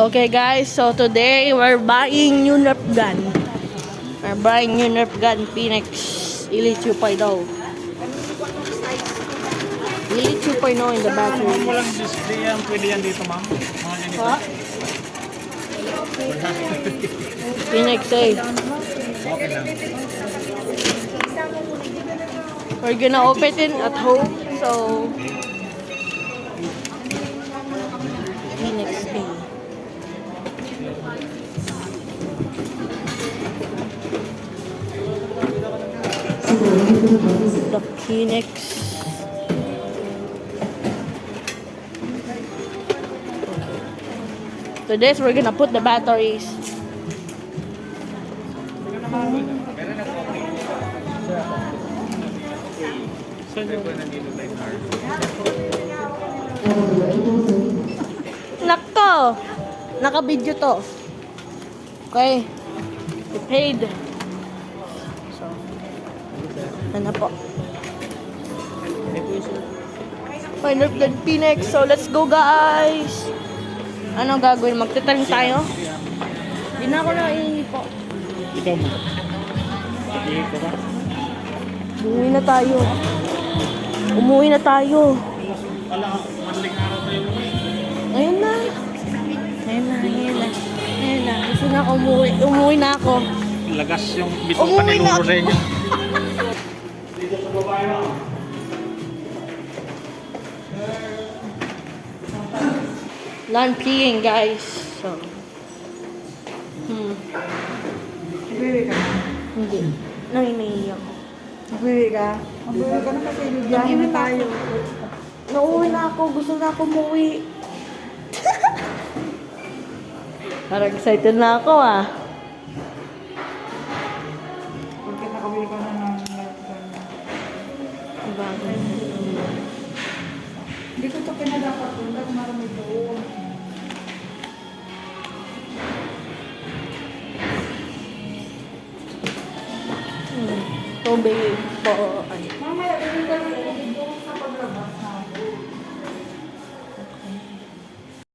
Okay guys, so today we're buying new Nerf gun. We're buying new Nerf gun, Phoenix Elite 2.0. Elite 2.0 in the battery. Ma'am, walang display yan. Pwede yan dito, ma'am. Mga ganito. Ha? Phoenix eh. Okay lang. We're gonna open it at home, so Phoenix A. The Phoenix. So this we're gonna put the batteries. Saan yung ba nandito tayo car? Nako! Naka-video to. Okay. We paid. So, ano po? My Nerf gun Phoenix. So, let's go guys! Ano gagawin? Magtitanim tayo? Hindi na ako naiipo. Ikaw mo. Pag-iik ka ba? Umuwi na tayo. Umuwi na tayo. Madaling araw tayo. Ayun na. Ayun na, ayun na. Ayun na. Gusto na ako umuwi. Umuwi na ako. Lagas yung bitong Umuwi na paniluro ako. sa inyo. None peeing guys. So. Nagwiwi ka na? Hindi. Nanginaiyak. Nagwiwi ka? Nagwiwi ka na kasi bibiyahin na tayo. Nauwi na ako. Gusto na ako umuwi. Parang excited na ako ah. Pagka nakabili ka na ng Bagay. Hindi ko ito pinadapat kung ba't marami doon. Tubig po. Ay.